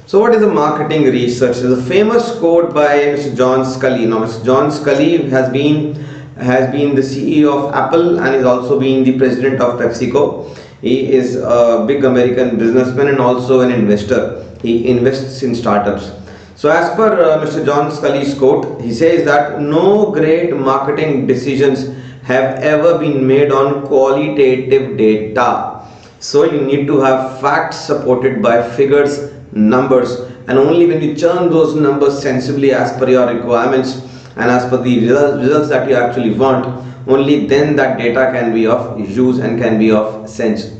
So what is the marketing research? There's a famous quote by Mr. John Scully. Now Mr. John Scully has been the CEO of Apple and is also being the president of PepsiCo. He is a big American businessman and also an investor. He invests in startups. So as per Mr. John Scully's quote, he says that no great marketing decisions have ever been made on qualitative data. So you need to have facts supported by figures, numbers, and only when you churn those numbers sensibly as per your requirements and as per the results that you actually want, only then that data can be of use and can be of sense.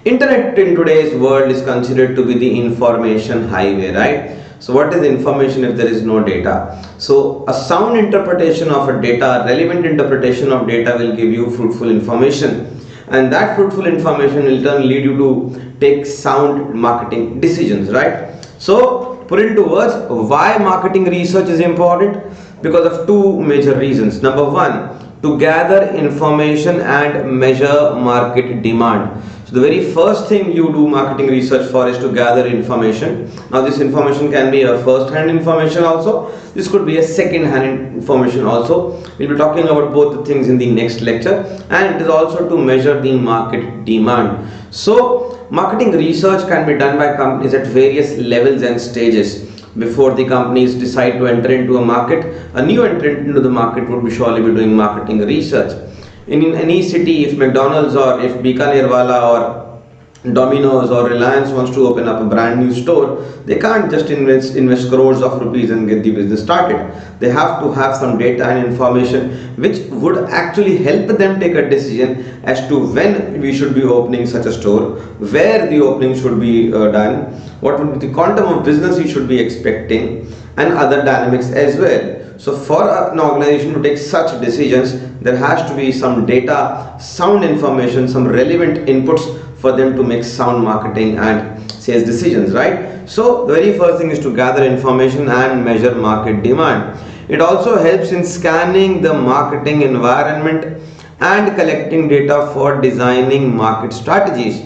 Internet in today's world is considered to be the information highway, right? So what is information if there is no data? So a sound interpretation of a data, relevant interpretation of data will give you fruitful information, and that fruitful information will turn lead you to take sound marketing decisions, right? So put into words, why marketing research is important? Because of two major reasons. Number one, to gather information and measure market demand. So the very first thing you do marketing research for is to gather information. Now this information can be a first-hand information also. This could be a second-hand information also. We'll be talking about both the things in the next lecture. And it is also to measure the market demand. So marketing research can be done by companies at various levels and stages. Before the companies decide to enter into a market, a new entrant into the market would be surely be doing marketing research. In any city, if McDonald's or if Bikanerwala or Domino's or Reliance wants to open up a brand new store, they can't just invest crores of rupees and get the business started. They have to have some data and information which would actually help them take a decision as to when we should be opening such a store, where the opening should be done, what would be the quantum of business you should be expecting, and other dynamics as well. So for an organization to take such decisions, there has to be some data, sound information, some relevant inputs for them to make sound marketing and sales decisions, right? So the very first thing is to gather information and measure market demand. It also helps in scanning the marketing environment and collecting data for designing market strategies.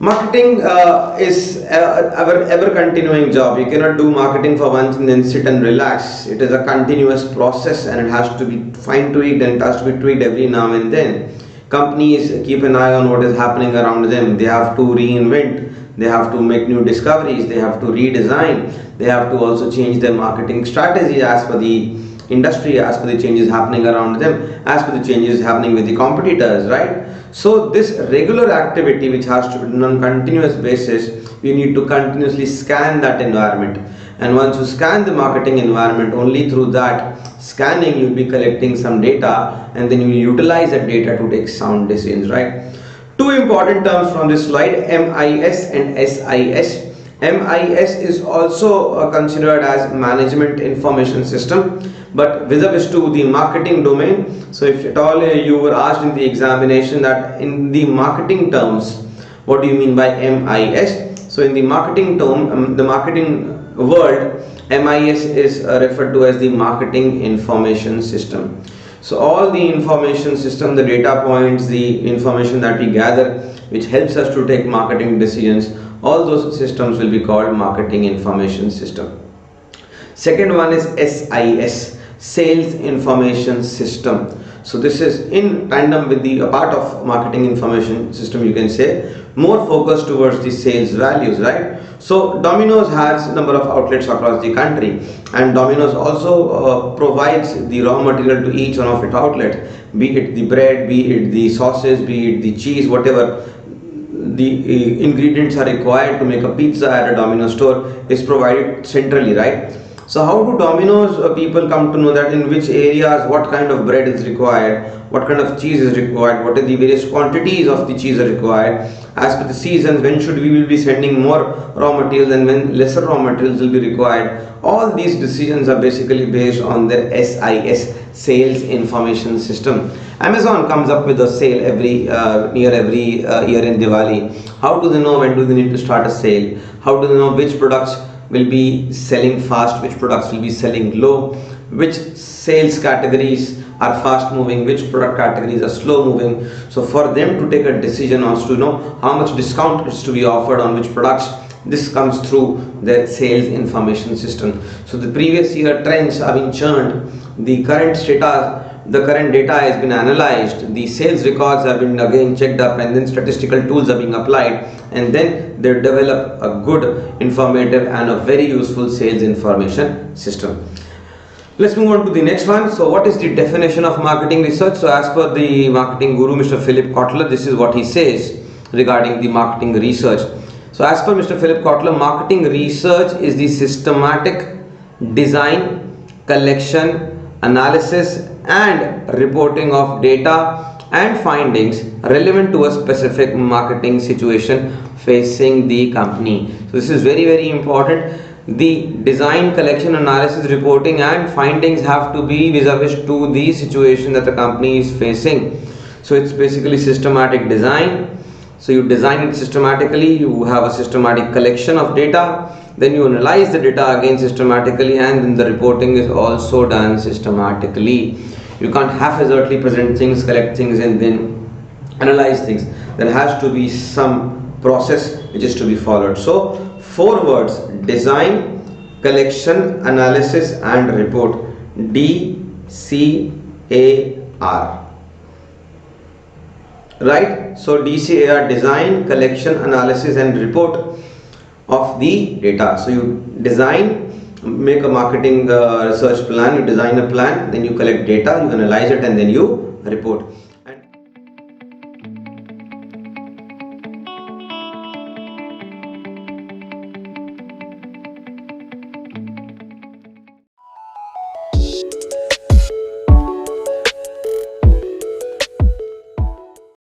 Marketing is ever continuing job. You cannot do marketing for once and then sit and relax. It is a continuous process and it has to be fine tweaked and it has to be tweaked every now and then. Companies keep an eye on what is happening around them. They have to reinvent, they have to make new discoveries, they have to redesign, they have to also change their marketing strategy as per the industry, as per the changes happening around them, as per the changes happening with the competitors, right? So this regular activity which has to be done on continuous basis, you need to continuously scan that environment, and once you scan the marketing environment, only through that scanning you'll be collecting some data, and then you utilize that data to take sound decisions, right? Two important terms from this slide, MIS and SIS. MIS is also considered as management information system, but vis-a-vis to the marketing domain. So if at all you were asked in the examination that in the marketing terms, what do you mean by MIS? So in the marketing term, the marketing world, MIS is referred to as the marketing information system. So all the information system, the data points, the information that we gather, which helps us to take marketing decisions, all those systems will be called marketing information system. Second one is SIS, sales information system. So this is in tandem with the part of marketing information system, you can say, more focused towards the sales values, right? So Domino's has a number of outlets across the country, and Domino's also provides the raw material to each one of its outlets, be it the bread, be it the sauces, be it the cheese, whatever the ingredients are required to make a pizza at a Domino's store is provided centrally, right? So how do Domino's people come to know that in which areas what kind of bread is required, what kind of cheese is required, what are the various quantities of the cheese are required, as per the seasons, when should we will be sending more raw materials and when lesser raw materials will be required? All these decisions are basically based on their SIS, sales information system. Amazon comes up with a sale every year in Diwali. How do they know when do they need to start a sale? How do they know which products will be selling fast, which products will be selling low, which sales categories are fast moving, which product categories are slow moving? So for them to take a decision as to know how much discount is to be offered on which products, This comes through the sales information system. So the previous year trends are being churned, the current data has been analyzed, the sales records have been again checked up, and then statistical tools are being applied, and then they develop a good, informative and a very useful sales information system. Let's move on to the next one. So what is the definition of marketing research? So as per the marketing guru Mr. Philip Kotler, this is what he says regarding the marketing research. So as per Mr. Philip Kotler, marketing research is the systematic design, collection, analysis and reporting of data and findings relevant to a specific marketing situation facing the company. So this is very, very important. The design, collection, analysis, reporting and findings have to be vis-a-vis to the situation that the company is facing. So it's basically systematic design. So you design it systematically, you have a systematic collection of data, then you analyze the data again systematically, and then the reporting is also done systematically. You can't haphazardly present things, collect things and then analyze things. There has to be some process which is to be followed. So 4 words: design, collection, analysis and report. DCAR. Right? So DCAR, design, collection, analysis and report of the data. So you design, make a marketing research plan, you design a plan, then you collect data, you analyze it and then you report.